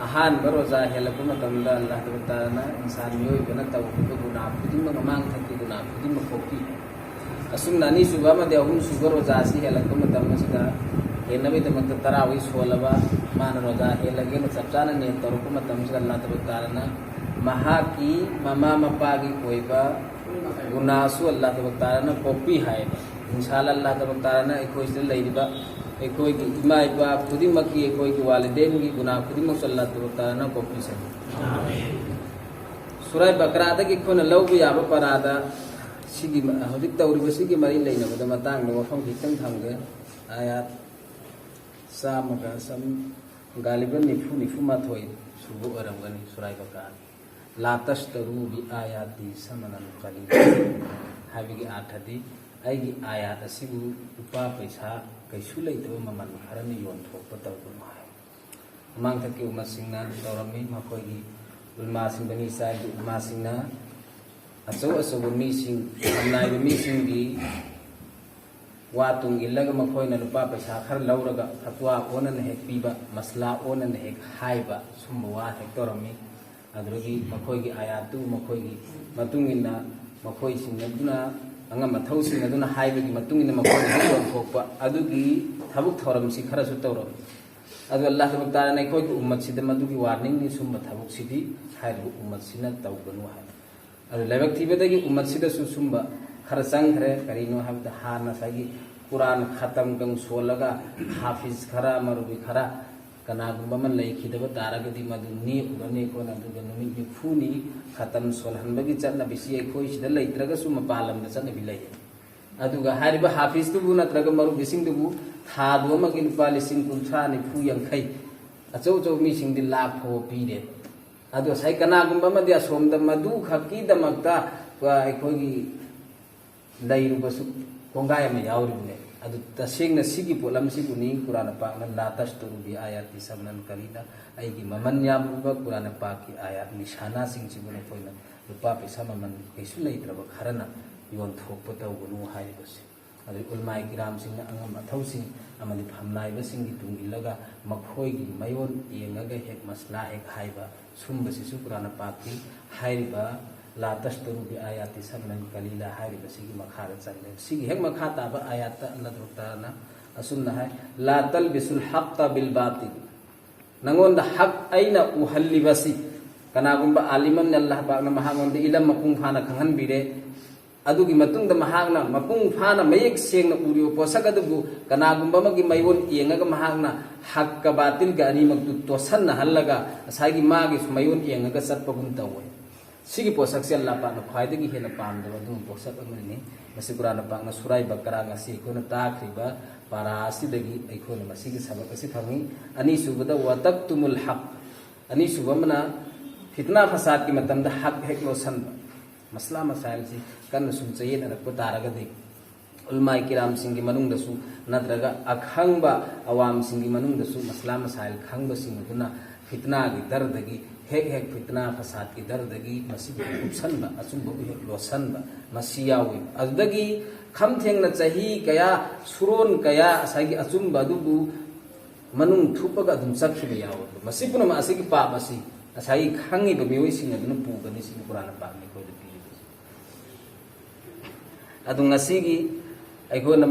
अहान रोजा हेलप अल्लाह ताला इंसान मियोबना तौखिबा गुना खुदिम ममांग थकी गुना खुदिम खोकी असुम नानी सुबा मदे अहुम सुबा रोजा सी हेलप मतमसिदा हेनबेदमक तरावी सोलबा मान रोजा हेलगे चपचाना ने तौरप मतमसिदा अल्लाह ताला महाकी ममा मपागी कोइबा गुनासु अल्लाह ताला कोपी है इंशाल्लाह अल्लाह ताला एकोइसे लैरिबा एकोई की इमा इपा खुदिमकी एकोई की वालिदैन की गुनाह खुदिमक अल्लाह ताला कोपी से सूरह बकरा की खोन लौबु याबा परादा सिगी हजिक तौरिबा सिगी मरी लेनबदा मतांग वफम खितंग थंगे आयात सामगा सम गालिबा निफु माथोई सुबु अरंगनी सूरह बकरा ला तश्तरू बि आयाति समनन कलील हाबिगी आथदी आइगी आयात असिबु उपा पैसा कैसु लेतबा ममन खरनि योनथोकपा तौगुनु हाय मांगथकी उमसिंगना तौरमी मखोइगी उलमासिंग बनी साइगी उलमासिंगना अचौ अचौ मीसिंग हमनाइबा मीसिंगी वातुंग इल्लगा मखोइना लुपा पैसा खर लौरगा फतवा ओनन हेक पीबा मसला ओनन हेक हाइबा सुम्बा वा हेक तौरमी अदुगी मखोइगी आयातु मखोइगी मतुंगिना मखोइसिंगदुना अंगा मथौसिंगदुना हाइबगी मतुंगिना मखोइगी योनथोकपा अदुगी थबुक थौरमसि खरसु तौरम अदु अल्लाह ताला ने कोई उम्मत सिद मदुगी वार्निंग नि सुम्बा थबुक सिदी हाइबु उम्मत सिना तौगनु हाय अदु लेबक थिबदगी उम्मत सिदा सुम्बा खर संगरे करिनो हाबदा हाना सागी कुरान खत्म गंग सोलगा हाफिज खरा मरुबी खरा कनागुम्बा मन लेखिदबा तारगदी मदु नि उरने कोन अदुगा नुमि निफुनी खत्म सोलहनबगी चतना बिसि एखोइ सिदा लैत्रगा सु मपालम द चतना बिलै अदुगा हारिबा हाफिज तुबु नत्रगा मरु बिसिंग दुबु थादो मगि लुपा लिसिंग कुंथ्रा निफु यंखै अचौ चौ मिसिंग दि लाख थो पीरे अदु साइ कनागुम्बा मदि असोमदा मदु खकी दमक्ता एखोइगी लैरुबसु कोंगाय म यावरिबने अदु तसेंगना सिगी पोलम सिगुनी कुरान पाकना ला तस्तुरु बि आयाति समनन कलिदा आइगी ममन याबुबा कुरान पाक की आयात निशाना सिंग सिगुने कोइना रुपा पैसा ममन कैसु लैत्रबा खरना योन थोकपा तौगुनु हाइबसे अदु उलमाय किराम सिंग अंगम अथौसिंग अमदि फमनाइबा सिंगी तुंगिलगा मखोइगी मयोन येंगगा हेक मसला हेक हाइबा सुम्बसिसु कुरान पाक की हाइबा ला तस्तुरु बि आयाति समनन कलीला हाइबा सिगी मखारा चले सिगी हेक मखा ताबा आयात अल्लाह ताला असुन्ना है ला तलबिसुल हक्क बिल बातिल नंगोंद हक आइना उहल्लिबसि कनागुम्बा आलिमम ने अल्लाह पाक न महागोंद इलम मपुंग फाना खंगन बिरे अदुगी मतुंग द महागना मपुंग फाना मयेक सेंगना उरियो पोसक अदुबु कनागुम्बा मगी मयोन येंगगा महागना हक्क बातिल गा अनिमक तोसन हल्लगा असागी मागी मयोन येंगगा सत्पगुम तवय सिगी पोसक से अल्लाह पाक ख्वाइदगी हेना पामदबा दु पोसक अमनि मसि कुरान पाक न सुराई बकरा ngasi कोन ताखरिबा पारासिदगी अखोन मसिगी सबक असि फंगी अनि सुबदा वतक्तुमुल हक अनि सुबमना फितना फसाद की मतमदा हक हेक लोसन मसला मसाइल सि कन सुमचयेन रखप तारगदि उलमाई किराम सिंगी मनुंगदसु नत्रगा अखंगबा अवाम सिंगी मनुंगदसु मसला मसाइल खंगबा सिंगदुना फितना गी दर्दगी हेक हेक फितना फसाद की दर्दगी मसिगी उपसनबा अचुंबो हेक लोसनबा मसियावी अदगी खमथेंगना चही कया सुरोन कया असागी अचुंबा दुबु मनुंग थुपगा अदुम चखिबा यावो मसिपुना मासिगी पापसि असाई खंगी बमियोई सिंग अदुना पुगनि सिंग कुरान पाक नि कोइ दपि अदु ngasiगी अखोन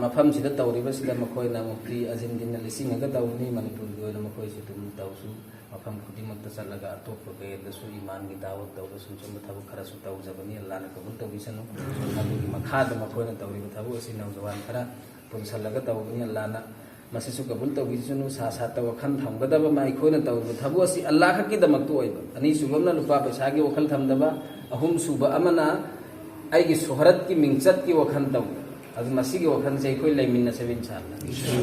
मफम सिदा तौरिबा सिदा मखोइना मुक्ति अजिंदिन लिसिंगगा तौनी मणिपुर गोइना मखोइ सितुम तौसु मफम खुदिमक्ता चलगा अतोप गएदसु ईमान की दावत तौदसु चुम थबु खरसु तौजबनी अल्लाह ने कबूल तौबिसनु अदुगी मखाद मखोइना तौरिबा थबु असि नौजवान खरा पुनसलगा तौबनी अल्लाह ना मसिसु कबूल तौबिसनु सा तव खन थमगदबा मा अखोइना तौरिबा थबु असि अल्लाह खकी दमक्तु ओइबा अनि सुबमना लुपा पैसागी वखल थमदबा अहुम सुबा अमना आइगी सोहरत की मिंगचत की वखन तौ अदु मसिगी वखन से कोइ लेमिन सेविन छाल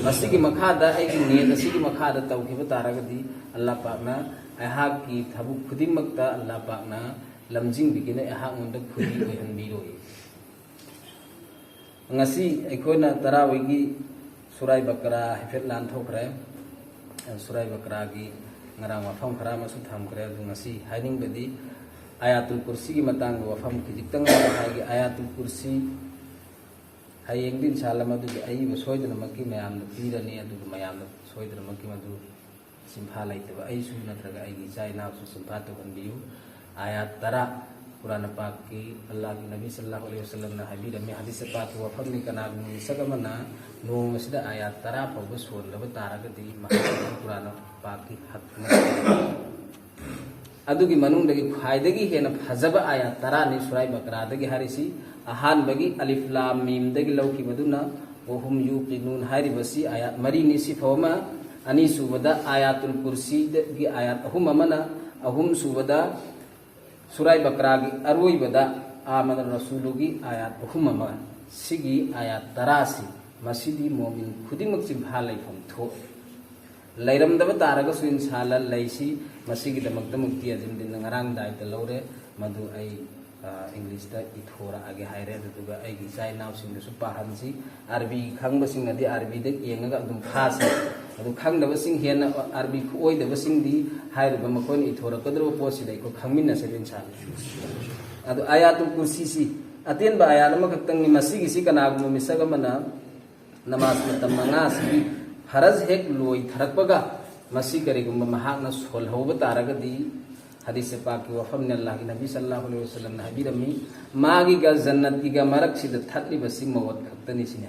मसिगी मखादा आइगी नेद असिगी मखादा तौखिबा तारगदी अल्लाह पाकना अहा की थबु खुदिमक्ता अल्लाह पाकना लमजिंग बिगिने अहा उंद खुदी ओहन बिरोई ngasi अखोना तरावगी सुराई बकरा हेफेट लान थोखरे सुराई बकरा की ngarang wafam khara masu thamkre अदु ngasi हाइनिंग बदी आयातुल कुर्सी की मतंग वफम खिजितंग हागी आयातुल कुर्सी हायेंग दिन सालम अदु आई सोइदन मक्की मयाम पीरनी अदु मयाम सोइदन मक्की मदु सिंफा लेते ऐसु नत्रगा आईगी इचा इनावसु सिंफा तौहनबियु आयात 10 कुरान पाक की अल्लाह की नबी सल्लल्लाहु अलैहि वसल्लम ने हाबिरमे हदीस पाक की वफम नि कनागु मिसगमना नोमसिदा आयात 10 फावबा सोनलब तारगदी कुरान पाक की हक अदुगी मनुंगदगी ख्वाइदगी हेना फजबा आयात 10 नि सुराई बकरादगी हारिसी अहानबगी अलिफ लाम मीम दगी लौकिबदुना वहुम युकिनून हारिबसी आयात मरी नि सिफावमा अनि सुबदा आयातुल कुर्सी दगी आयात अहुम अमना अहुम सुबदा सुराई बकरा की अरोइबदा आमद रसूलुगी आयात अहुम अमा सिगी आयात 10 सी मसीदी मोमिन खुदिमक चिंफा लैफम थो लैरमदब तारगसु इंशाल्लाह लैसी मसीगी दमक दमुक्ति अजिमदिन ngarang दायत लौरे मधु आई इंग्लिश दा इथोरा आगे हायरे दुगा आई गी चाइ नाव सिंगसु पाहनसी अरबी खंगबसिंग नदी अरबी द येंगा अदुम फासे अदु खंगदबसिंग हेन अरबी ओइदबसिंग दी हायरबा मकोन इथोरा कदरो पोसि दैको खंगमिन सेबेन सान अदु आयातुल कुर्सी सी अतेन बा आयात मखतंग नि मसीगी सी कनागु मिसगमना नमाज मतम मंगा सी फरज हेक लोई थरकपगा मसी करिगुम महाकना सोलहौब तारगदी हदीस पाक की वफम ने अल्लाह की नबी सल्लल्लाहु अलैहि वसल्लम ने हबीरमी मागी गा जन्नत की गा मरक सिद थतली बसी मवत खतनी सिने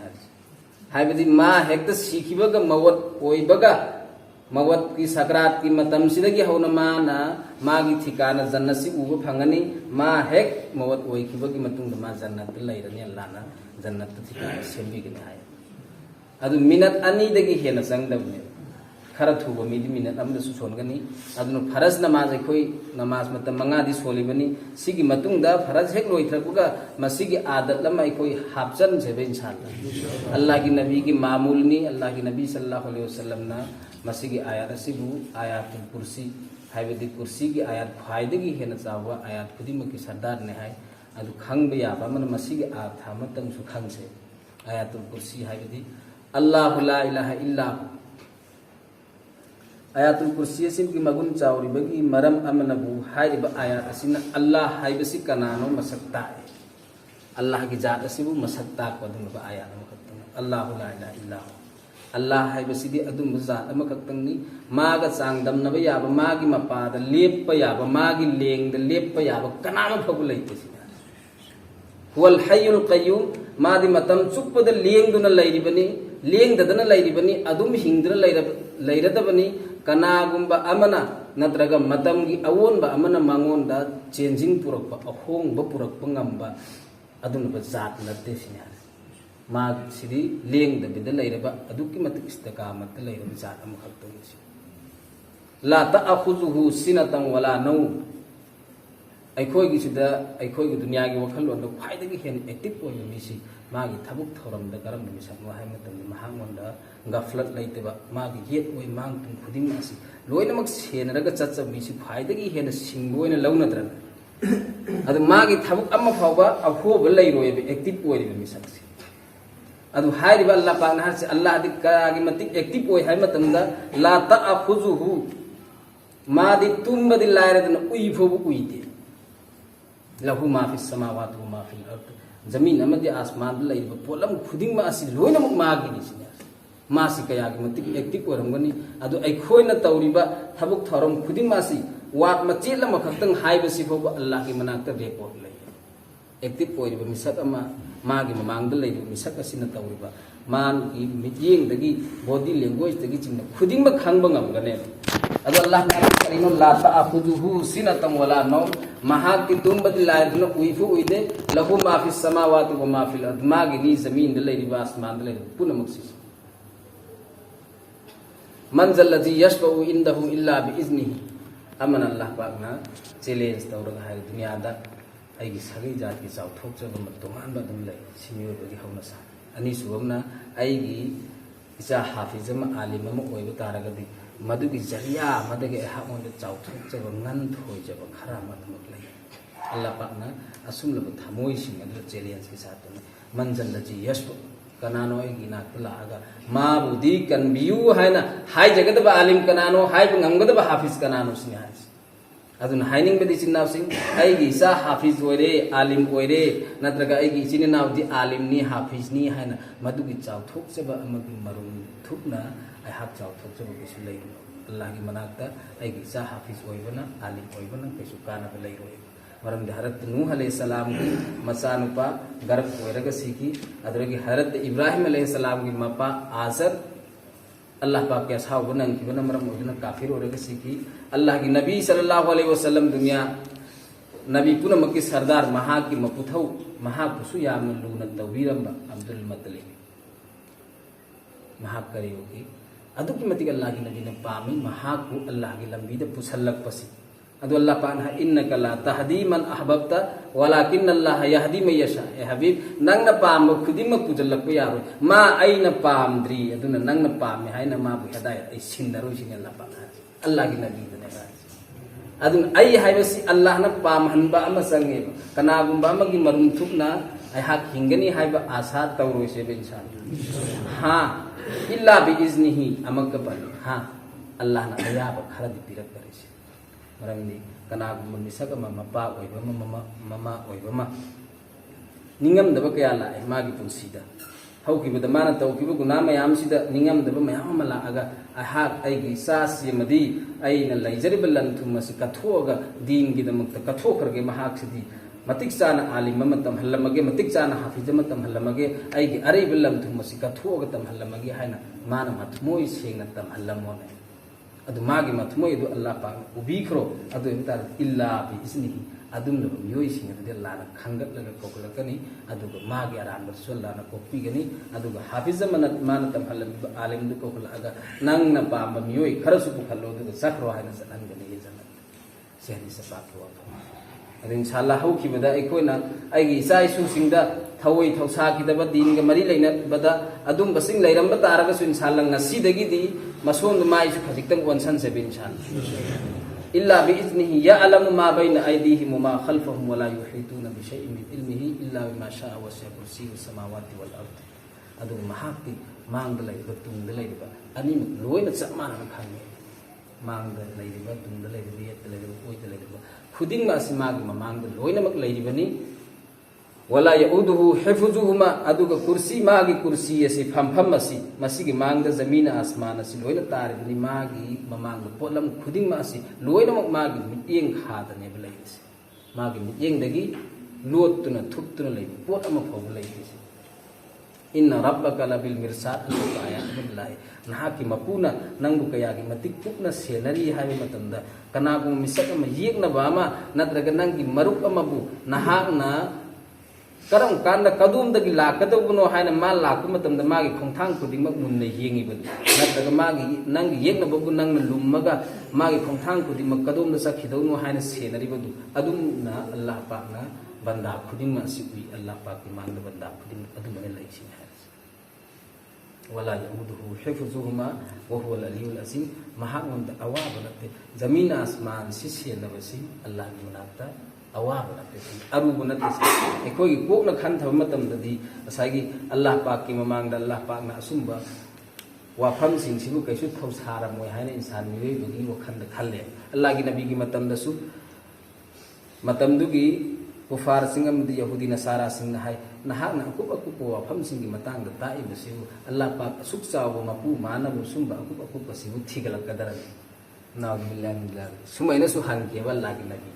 हाइबदी मा हेक्ट सीखिबगा मवत ओइबगा मवत की सकरात की मतम सिदगी हौना माना मागी ठिकाना जन्नत सि उब फंगनी मा हेक मवत ओइखिबगी मतुंग मा जन्नत लैरनी अल्लाह ना जन्नत ठिकाना सेंबिगनी हाय अदु मिनट अनि दगी हेना संगदबने खरा थुब मिदी मिनट अमदसु सोनगनी अदुनु फरज नमाज अखोई नमाज मत मंगादी सोलिबनी सिगी मतुंगदा फरज हेक लोइथरकुगा मसिगी आदत लमा अखोई हाफजन जेबे इंशाअल्लाह अल्लाह की नबी की मामूलनी अल्लाह की नबी सल्लल्लाहु अलैहि वसल्लम ना मसिगी आयात असिबु आयातुल कुर्सी हाइबदी कुर्सी की आयात फायदगी हेना चावा आयात खुदिमकी सरदार ने हाय अदु खंगबे याबा मन मसिगी आथा मतंग सु खंगसे आयातुल कुर्सी हाइबदी अल्लाहु ला इलाहा इल्ला आयातुल कुर्सी सिम की मगुन चाउरिबगी मरम अमनबु हाइबा आयात असिना अल्लाह हाइबसी कनानो मसक्ता है अल्लाह की जात असिबु मसक्ता पदुनबा आयात मखतंग अल्लाहु ला इलाहा इल्ला अल्लाह हाइबसीदी अदुम जात अमखतंगनी मागा चांगदमनब याबा मागी मपाद लेप याबा मागी लेंग लेप याबा कनाम फगु लैतेसिना हुवल हय्युल कय्यूम मादी मतम चुप्पद लेंगदुना लैरिबनी लेंगददना लैरिबनी अदुम हिंगदना लैरदबनी कनागुंबा अमना नत्रगा मतम की अवोनबा अमना मांगोंदा चेंजिंग पुरकबा अहोंगबा पुरकबा ngamba अदुनबा जात नते सिना मा सिदी लेंगदबिदा लैरबा अदुकी मत इस्तकामत लैरबा जात अमखतंग सि ला तअखुजुहु सिनतन वला नौ अखोगी सिदा अखोगी दुनिया की वखलोन ख्वाइदगी हेन एक्टिव ओइबा मिसि मागी थबुक थौरमदा करम मिसकनो हाय मतम महांगोंदा गफलत लैतेबा मागी येत ओइ मांग तुम खुदिंग आसी लोइनमक सेनरगा चच्चा मिसि ख्वाइदगी हेन सिंगोइना लौनद्रन अदु मागी थबुक अम्मा फावबा अखोबा लैरोयबा एक्टिव ओइबा मिसकसि अदु हाइरिबा अल्लाह पाकना हरसे अल्लाह दि कागी मतिक एक्टिव ओइ हाय मतमदा ला तअखुजुहु मादी तुमबदि लायरदन उइफोबु उइते लहु मा फिस समावाति व मा फिल अर्द जमीन अमदि आसमान लैब पोलम खुदिंग मा असि लोइनमक मागिनि सिने मासी कयागी मतिक एक्टिव ओरमगनी अदु अखोइना तौरिबा थबुक थरम खुदिंग मासी वाट मचेल मखतंग हाइबसि फोबा अल्लाह की मनाक्ता रिपोर्ट लै एक्टिव ओइरिबा मिसक अमा मागी ममांगद लैब मिसक असिना तौरिबा मान की मिटिंगदगी बॉडी लैंग्वेज दगी चिंग खुदिंग मा खंगबा ngamgane अदु अल्लाह ताला करिनो ला तअखुजुहु सिनतम वला नौ महा की तुमबदि लायदन उइफु उइदे लहु मा फिस समावाति व मा फिल अर्द मागी नि जमीन द लैरिबा आसमान द लैरिबा पुनमक्सि मन जल्लजी यशफउ इंदहु इल्ला बिइज़्निहि अमन अल्लाह पाकना चैलेंज तौरगा हाय दुनिया दा आइगी सगै जात की चाउथोकजबा मतोमान बदम लै सिमियोबगी हौनसा अनि सुबमना आइगी इचा हाफिजम आलिम ओइबा तारगदी मधुगी जरिया मदगे हामोंद चाउथोकजबा ngन थोइजबा खरा मतमक लै अल्लाह पाकना असुमलब थमोइसिंग अदु चैलेंज की साथ मन जल्लजी यशफउ कनानो नागा माबुदी कन्बियु हाइना हाय जगदबा आलिम कनानो हाय ngमगदबा हाफिज कनानो सिने हाय अदुन हाइनिंग बदि चिन्नावसिंग आइगी इसा हाफिज ओइरे आलिम ओइरे नत्रगा आइगी चिन्नावदि आलिमनी हाफिजनी हाइना मदुगी चाउथोकजबा अमगी मरुम थुकना आइ हाक चाउथोकजबा किसु लै अल्लाह की मनाक्ता ऐगी चा हाफिज ओइबना आलिम ओइबना कैसु कानबा लैरोय मरमदि हरत नूह अलैहिस्सलाम की मचानुपा गर्भ ओइरगा सिकी अदरगी हरत इब्राहिम अलैहिस्सलाम की मपा आजर अल्लाह पाक के असाब नंगिबना मरम ओइदना काफिर ओइरगा सिकी अल्लाह की नबी सल्लल्लाहु अलैहि वसल्लम दुनिया नबी पुनमकी सरदार महा की मपुथौ महा कुसु यामन लूना तौबीरंबा अब्दुल मुत्तलिब महा करियोगी अदुकी मतिक अल्लाह की नबी ने पामी महा को अल्लाह की लंबी दे पुसलक पसी अदु अल्लाह पान है इन्नका ला तहदी मन अहबब्ता वलाकिन अल्लाह यहदी मन यशा ए हबीब नंगना पाम खुदिम पुजलक यारो मा आइना पामद्री अदुना नंगना पामे हाइना मा बु हदायत ऐ सिंदरो सिन अल्लाह पान अल्लाह की नबी ने अदुन आई हाइबसी अल्लाह न पाम हनबा अमा संगे कनागुंबा अमगी मरुम थुकना आई हाक हिंगनी हाइबा आशा तौरोइसे बे इंसान हां इल्ला बिइज़्निही अमक बन हां अल्लाह न अयाब खरदि पिरक करेसे मरमनी कनागुंबा मिसक मपा ओइबा ममा ओइबा निंगमदबा कया लाए मागी पुंसीदा हौकिबदा माना तौकिबा गुना मयामसिदा निंगमदबा मयाम अमा लागा अहाक ऐगी सासी मदी ऐना लैजरिबा लंथुमसि कथोगा दीनगी दमक्ता कथोखरगे महाक्सिदी मतिक चाना आलिम मतम हल्लमगे मतिक चाना हाफिज मतम हल्लमगे ऐगी अरेबा लंथुमसि कथोगा तम हल्लमगे हाइना माना मथमोय सेंगना तम हल्लमोने अदु मागी मथमोय दु अल्लाह पाक उबीखरो अदु इंतार इल्ला बिइज़्निही अदुम लो मियोय सिंग दे लाना खंगत लगा कोकलकनी अदु मागी आराम सुल्लाना कोपीगनी अदु हाफिज मनत मानतम हल्लम आलिम दु कोकलगा नंगना पाम मियोय खरसु पुखलो दु सकरो हाइना सनगनी ये जन सेहदी से पाक हो अदु इंशाअल्लाह हौखिबदा एकोइना आइगी इसा इसु सिंगदा थवई थौसा किदबा दीन ग मरी लेना बदा अदुम बसिंग लैरम तारगा सु इंशाअल्लाह ngasi दी मसोन माइ सु खजिक्तंग वनसन से बे इंशाअल्लाह इल्ला बिइज़्निही यअलमु मा बैना अयदीहिम व मा खल्फहुम व ला युहीतूना बिशैइन मिन इल्मिही इल्ला बिमा शाअ वसिअ कुर्सियुहु समावाति वल अर्द अदु महाक्ति मांगद लैबा तुंगद लैबा अनिम लोइना चमाना खांगे मांगद लैबा तुंगद लैबा येत लैबा ओइद लैबा खुदिंग मासि माग मांगद लोइना मक लैबनी वला यउदुहु हिफजुहुमा अदुगा कुर्सी मागी कुर्सी असी फमफम असी मसिगी मांगद जमीन आसमान असी लोइना तारिबनी मागी ममांग पोलम खुदिंग मासि लोइना मक मागी मियेंग खादने बलैसे मागी मियेंग दगी लोतुना थुपतुना लै पोत अमा फौ लैसे इन्न रब्बका लबिल मिरसाद आयात बिल्लाह नहाकी मपुना नंगु कयागी मतिक पुकना सेनरी हाबे मतंदा कनागु मिसक अमा येगना बामा नत्रगा नंगी मरुक अमाबु नहाकना करम कांदा कदुम दगी लाकदबनो हायना मा लाकु मतमदा मागी खोंथांग खुदिंगमक मुन्ना येंगिबद नत्रगा मागी नंग येंगनबगु नंगना लुम्मगा मागी खोंथांग खुदिंगमक कदुमदा सखिदौनो हायना सेनरिबदु अदुमना अल्लाह पाकना बंदा खुदिंगमा सिबि अल्लाह पाक की मांगदा बंदा खुदिंग अदुमने लैसिन है वला यउदुहु हिफजुहुमा व हुवल अलियुल अज़ीम महांगमदा अवाबा नते जमीन आसमान सिसेनबसि अल्लाह की मनाक्ता अवाब नते अरुब नते एकोई कोकना खनथब मतमददी असागी अल्लाह पाक की ममांगदा अल्लाह पाकना असुंबा वाफम सिंसिबु कैसु थौसारमोय हायना इंसान मियोयबगी वखंद खल्ले अल्लाह की नबी की मतमदसु मतमदुगी कुफार सिंह अमदी यहूदी नसारा सिंह हाय नहाकना अकुप अकुप वाफम सिंगी मतंगदा ताइबसिबु अल्लाह पाक असुक चावो मपु मानबु सुंबा अकुप अकुप सिबु थिगलकदरन नाउजुबिल्लाह सुमैना सु हानकेबा अल्लाह की नबी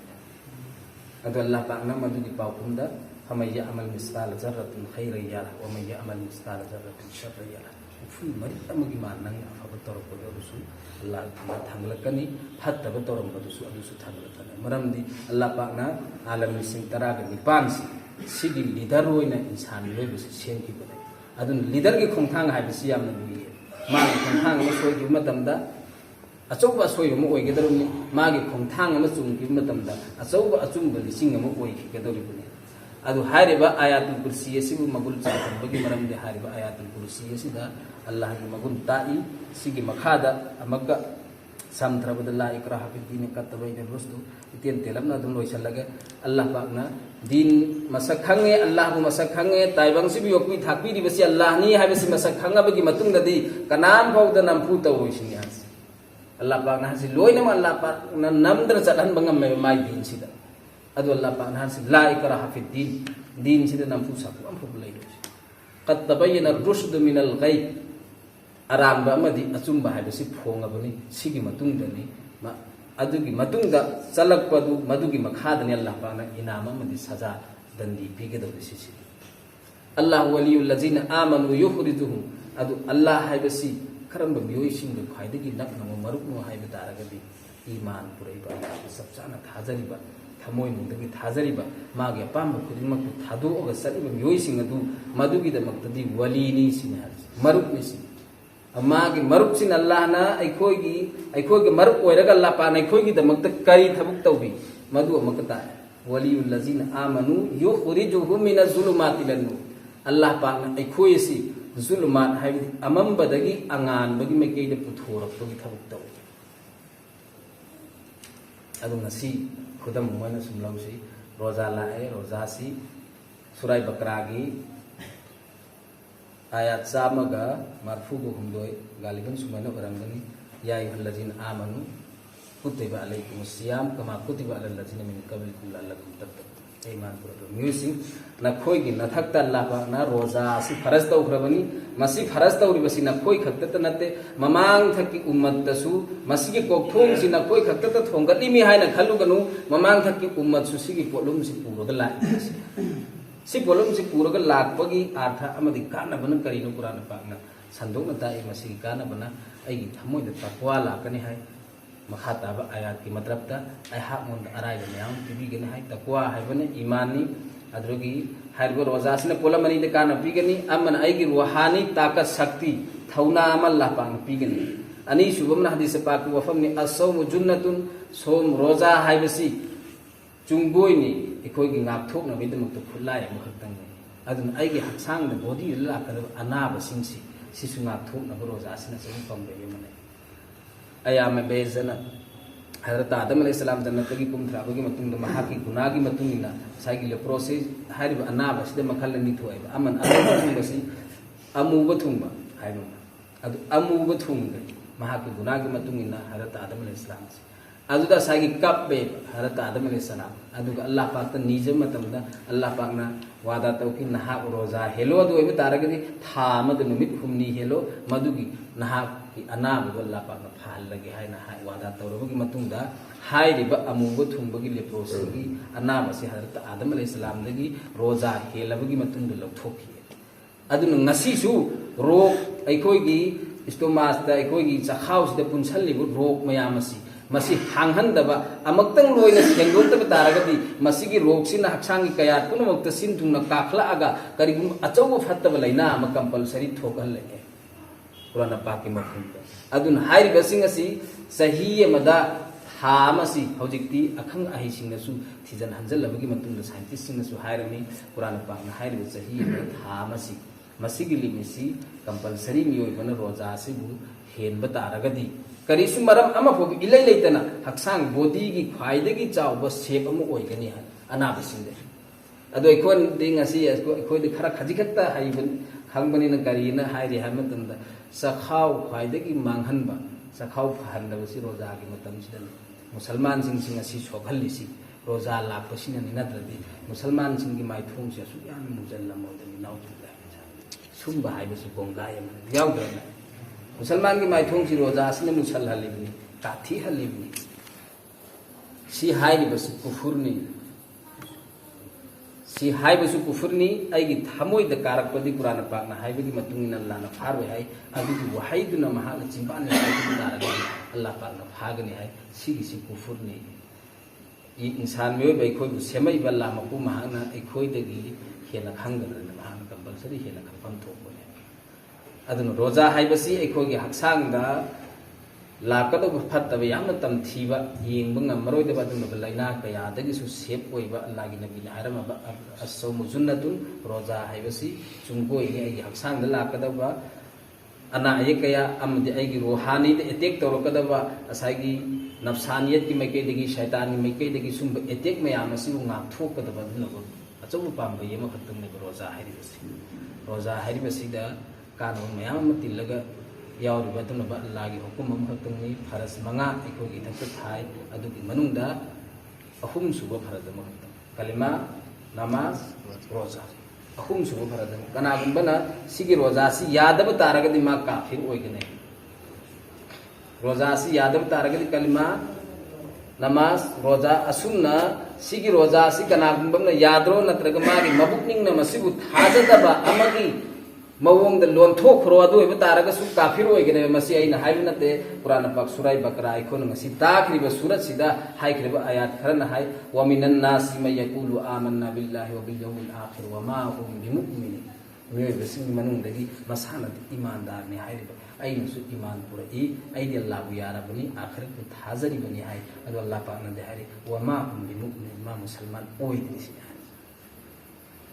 अदु अल्लाह पाक ना मदुगी पाउकुमदा फमन यअमल मिस्काल जर्रतिन खैरन यरा व मन यअमल मिस्काल जर्रतिन शर्रन यरा फुल मरि अमगी मानन अफब तोरको दुसु अल्लाह ता थांगलकनी फत्तब तोरमबदुसु अदुसु थांगलकनी मरमदी अल्लाह पाक ना आलम सिंह तरागा निपान सिगी लीडर होइना इंसान लोइबसि सेंकिबदे अदुन लीडर की खोंथांग हाइबसि यामना लुई मा खोंथांग म सोइगि मतमदा अचौबा सोइब म ओइगदरुनी मागी खोंथांग म चुंगि मतमदा अचौबा अचुंब लिसिंग म ओइगदरुनी अदु हारिबा आयातुल कुर्सी असिबु मगुल चाबगी मरमदे हारिबा आयातुल कुर्सी असिदा अल्लाह की मगुल ताई सिगी मखादा अमग्गा samtrabada la ikraha fi din katabaina rusdu itian telamna dum loisallaga Allah pakna din masakhange Allah bu masakhange taibang sibi yokpi thakpi di basi Allah ni habisi masakhanga bagi matung dadi kanam phauda nampu tawroisini has Allah pakna hasi loina ma Allah pakna namdra chadan bangam mai din sida adu Allah pakna hasi la ikraha fi din sida nampu sapu ampu lai qad tabayyana ar-rushd min al-ghayb अरानबा अमदि अचुंबा हाइबसी फोंगबनी सिगी मतुंगदनी अदुगी मतुंगदा चलकपदु मदुगी मखादनी अल्लाह पाकना इनाम अमदि सजा दंडी पीगदौरि CC अल्लाह वलियुल लजीना आमनु युखरिजुहुम अदु अल्लाह हाइबसी खरंब मियोइसिंग खाइदगी नकनमो मरुकनो HYBE तारगदी ईमान पुरैबा सबचाना थाजरिबा थमोय नुदगी थाजरिबा मागे palm खुदिमक थादोगा सलिबा मियोइसिंग अदु मदुगीदमक्तदी वलीनी सिना मरुकनि सि मागे मरुकसिन अल्लाहना अखोगी मरुक ओइरगा अल्लाह पाना अखोगीदमक्त करी थबुक तौबी मदु अमकता वलियुल लजीना आमनु युखरिजुहुम मिनज जुलुमाति Elon नूर अल्लाह पाकना अखोयसी जुलुमात हाइबदी अमंबदगी अंगानबगी मेकेइदे पुथोरक्पगी थबुक तौ अदु ngasi खुदम मोयना सुमलौसी रोजा लाए रोजासी सुराय बकरागी आयात चामगा मारफुगु हुमदोय गालिबन सुमैना बरंगनी या अय्युहल्लजीन आमनु कुतिबा अलैकुमुस्सियाम कमा कुतिबा अलल लजीना मिन कबलिकुम लअल्लकुम तत्तकुन ईमान पुरदो म्यूसिंग नखोयगी नथक्ता अल्लाह पाकना रोजा असि फरज तौख्रबनी मसी फरज तौरिबसी नखोय खक्तत नते ममांग थकी उम्मतसु मसीगी कोकथोंग सि नखोय खक्तत थोंगलिमि हायना खलुगनु ममांग थकी उम्मत सु सिगी पोलुम सि पुरगा लाइ सि पोलुम सि पुरगा लाकपगी अर्थ अमदि कानबन करिनो कुरान पाकना संदोगना ताइ मसीगी कानबना अइगी थमोयदा तकवा लाकने हाय मखाताबा आयात की मतलब ता अहाक मोन अराइब मयाम पिबिगने हाय तकवा हाइबने ईमानी अद्रोगी हाइब रोजासने पोलमनी दे काना पिगनी अमन आइगी रूहानी ताकत शक्ति थौना अमल अल्लाह पाक पिगनी अनि शुभमना हदीस पाक वफमनि असौमु जुन्नतुन सोम रोजा हाइबसी चुंगोइनी इखोइगी ngaphokna bidamuk khulai amkhakhtang adun aigi haksang da body la kadab anaba singsi sisu ngaphokna roza asina sum pambe yemane ayama bezana हजरत आदम अलैहिस्सलाम जन्नत की कुमथराबगी मतुंग महाकी गुनागी मतुंगिना साइगी ले प्रोसेस हारिब अनाब सिदे मखल नि थोय अमन अमुबसी अमुब थुंबा हाइबो अदु अमुब थुंग महाकी गुनागी मतुंगिना हजरत आदम अलैहिस्सलाम अदुदा साइगी कपबे हजरत आदम अलैहिस्सलाम अदुगा अल्लाह पाक त निजे मतमदा अल्लाह पाकना वादा तौकी नहा रोजा हेलो अदु ओइबे तारगदी था मद नुमित हुमनी हेलो मदुगी नहा की अनाब अल्लाह पाकना फाल लगे हाय ना हाय वादा तौरबगी मतुंगदा हाइरिबा अमुब थुंबगी लेप्रोसगी अनाब से हजरत आदम अलैहिस्सलाम दगी रोजा हेलबगी मतुंग लौथोखी अदुन ngasisu रोग अखोगी स्टोमासदा अखोगी चखाउसदा पुनसलिबु रोग मयामसी मसी हांगहनदबा अमक्तंग लोइना सेंगोतब तारगदी मसीगी रोगसिना हक्सांगी कयात पुनमक्त सिनथुंगना काखलागा करिगुम अचौब फत्तब लैना अम कंपलसरी थोकहलगे कुरान पाक की मफहूम अदुन हाइरिबसिंग असि सही मदा हामसी हौजिक्ति अखंग अहिसिंगसु थिजन हंजलबगी मतुंग साइंटिस्ट सिंगसु हाइरमी कुरान पाक ना हाइरिब सही हामसी मसीगी लिमिसी कंपलसरी मियोइबन रोजा सिबु हेनब तारगदी करिसु मरम अमा फोग इलै लैतना हक्सांग बॉडी की ख्वाइदगी चावब शेप अमु ओइगनी हा अनाबसिंदे अदो इखोन दिंग असि इखोइ खरा खजिखत्ता हाइबन खंगबनिना करिना हाइरि हामतंदा सखाव ख्वाइदगी मांगहनबा सखाव फहनबसी रोजा की मतम सिदन मुसलमान सिंह असि सोखलिसी रोजा लापसिना निनद्रदी मुसलमान सिंह की माइथोंग से सुयान मुजल्लमोदनी नाउतुला सुंबा हाइबसु कोंगायम याउदना मुसलमान की माइथोंग से रोजा असने मुसल हलिबनी काथी हलिबनी सी हाइबसु कुफुरनी सी हाइबसु कुफुरनी आइगी थमोय द कारकपदी कुरान पाकना हाइबगी मतुंगिना अल्लाह ना फारवे हाय अदुगी वहाइदुना महाल चिंबान तारगे अल्लाह पाकना फागनी हाय सिगी सी कुफुरनी इ इंसान में बैखोय सेमै बल्ला मकु महाना एखोय दगी हेना खंगरना महान कंपलसरी हेना खपम थोपने अदुन रोजा हाइबसी एखोगी हक्सांगदा लाकदो फत्तबे यामना तमथीबा येंब ngमरोयदबा दुन बलाइना कयादगी सु सेप ओइबा अल्लाहगी नबी हारमबा असौमु जुन्नतुन रोजा हाइबसी चुंगोय ने आई हक्सांगदा लाकदबा अना अये कया अमदि आइगी रूहानी दे अटैक तौरकदबा असागी नफ्सानियत की मैकेदगी शैतान की मैकेदगी सुंब अटैक मयामसी ngathokadaba दुनबो अचौब पांबे यम खत्तंग रोजा हाइबसी रोजा हाइबसीदा कानून मयाम तिलगा यावरिबा दुनबा अल्लाहगी हुकुम अम खत्तंगनी फरज मंगा एखोगी थक थाय अदुगी मनुंगदा अहुम सुबा फरज अम खत्तंग कलिमा नमाज रोजा अहम सुब फरदन कनागुंबना सिगी रोजासी यादब तारगदि मा काफिर ओइगने रोजासी यादब तारगदि कलिमा नमाज रोजा असुमना सिगी रोजासी कनागुंबना याद्रो नत्रग मागी मबुकनिंग न मसिबु थाजदबा अमगी मवोंग लोनथोखरो अदु एबा तारगसु काफिर ओइगने मसि आइना हाइबु नते कुरान पाक सूरा बकरा इखोन ngasi ताखरिबा सूरत सिदा हाइखरिबा आयात खरन हाइ व मिनन नासि may yaqulu amanna billahi wa bil yawmil akhir wa ma hum bimu'minin वे बसिंग मनुंगदगी मसानद ईमानदार ने हाइरिबा आइनसु ईमान पुरई आइदि अल्लाह बु यारबनी आखिर को थाजरी बनी हाइ अदु अल्लाह पाक न दे हारि व मा हुम बिमु'minin मा मुसलमान ओइदिनि सि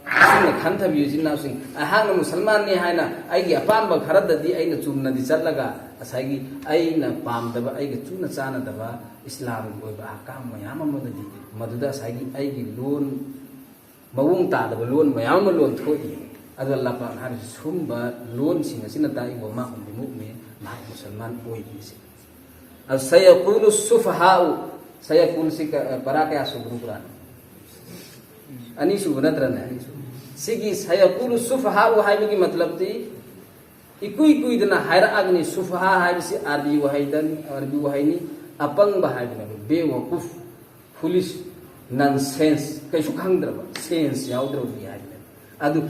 सुन खंथबि जिन्ना सिंग अहांग मुसलमान ने हाइना आइगी अपाम खरददी आइना चुनदि चलगा असाइगी आइना पामदबा आइगी चुना चानदबा इस्लाम ओइबा हकाम मयाम मददी मदुदा साइगी आइगी लोन मवुंग तादबा लोन मयाम लोन थोई अदु अल्लाह पाक हारि सुमबा लोन सिंग सिना ताइ व मा हुम बिमु'min मा मुसलमान ओइदिनि सि अब सयकुलु सुफहाउ सयकुल सिक परा क्या सुबुन कुरान अनि सुबनत्रने अनि सिगी सयकुलु सुफहाउ हाइबगी मतलब ती इकुई कुइदना हायरा अग्नि सुफहा हाइबसी अरबी वहाइनी अपंग बहाइबना बेवकूफ फुलिश नॉनसेंस कैसु खंगद्रबा सेंस याउद्रबी हाइबना अदु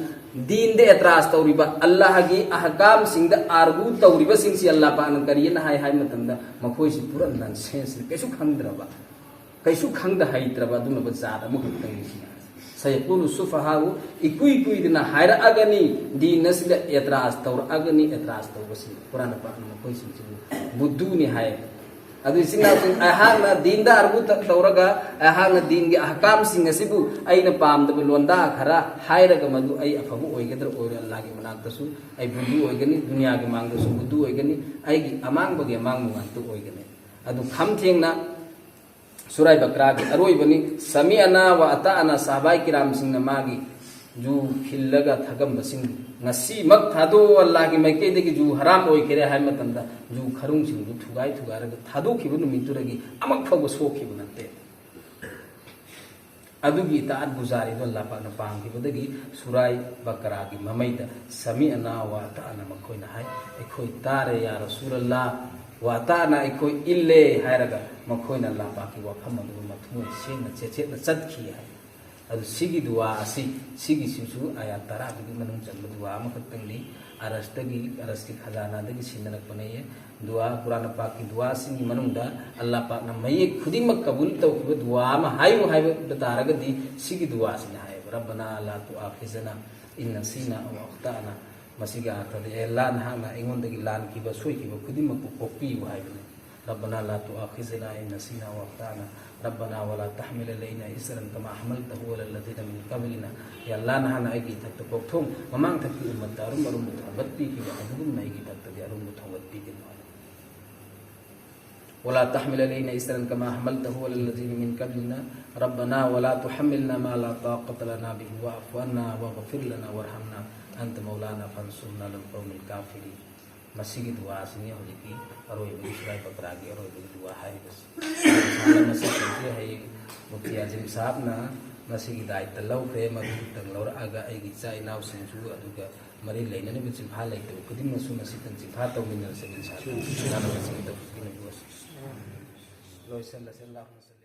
दीन दे एतराज तौरिबा अल्लाह गी अहकाम सिंग द आर्गु तौरिबा सिंग सि अल्लाह पान करियन हाय हाय मतंदा मखोइ सि पूरा नॉनसेंस कैसु खंगद्रबा कैसु खंगद हाइत्रबा दुनब जादा मुखतंगी सि सयकुलु सुफहाउ इकुई कुइदना हायरा अगनी दीनसिद एतराज तौर अगनी एतराज तौबसि कुरान पाक मखोइ सि बुद्धुनि हाय अदु सिंगा अहाना दीनदा अरबु तौरगा अहाना दीन गे अहकाम सिंग सिबु आइना पामदब लोंदा खरा हायरगा मदु आई अफबु ओइगदर ओइर अल्लाह गे मनाक्तसु आई बुद्धु ओइगनी दुनिया गे मांगदसु बुद्धु ओइगनी आइगी अमांगबगे मांगमु वांतु ओइगनी अदु खमथेंगना सूरा बकरा के अरोइबनी समिअना व अताअना साहबाई किराम सिंग मागी जू खिल्लगा थगम busing ngasi mak thado Allah gi maike de gi ju haram oi kere hai matanda ju kharung sing ju thugai thugai ra thado ki bu mi turagi amak phaw so ki bu nate adu gi taat guzari do Allah pa na pang ki bodagi surai bakara gi mamai da sami'na wa ta'ana makoi na hai ekoi tare ya rasulullah wa ta'ana ekoi ille hai raga makoi na Allah pa ki wa pham du mathu sing na che na chat ki hai अदु सिगी दुआ असि सिगी सिसु आया तरा बिदि मनung चल दुआ मखतंगली अरस्तगी अरस्की खजाना दगी सिनरक बनेये दुआ कुरान पाक की दुआ सिंगी मनung दा अल्लाह पाक न मये खुदी मक कबूल तौखिब दुआ म हायु हायब बतारगदी सिगी दुआ सिन हाय रब्बना ला तुआखिजना इन नसीना अव अख्ताना मसिगा तदे लान हाना इंगोन दगी लान की बसोई की खुदी मक कोपी हायबने रब्बना ला तुआखिजना इन नसीना अव अख्ताना रब्बना वला तहमिल अलैना इसरन कमा हमलतहु अलल लज़ीना मिन क़ब्लिना या अल्लाह नहाना आइगी तक पोक्थों ममांग तक की उम्मत दारुम अरुम मुतवत्ती की अदुम नैगी तक दे अरुम मुतवत्ती के वला तहमिल अलैना इसरन कमा हमलतहु अलल लज़ीना मिन क़ब्लिना रब्बना वला तुहम्मिलना मा ला ताक़त लना बिही वअफ़ु अन्ना वग़फ़िर लना वरहमना अंत मौलाना फंसुरना अलल क़ौमिल काफ़िरीन मसीगी दुआ सिंगे होलिकी अरोय बिसराय बकरागी अरोय दुआ हाय बस साला मसी के है मुफ्ती आजम साहब ना मसीगी दायित्व लौखे मदु तंग लौर आगा आइगी चाइ नाव सिंसु अदुगा मरि लेनने बिचिम फा लेते कुदिम मसु मसी तन चिफा तौमिनर से बिन सा ना मसी तो किन बस लोइसन लसल्लाहु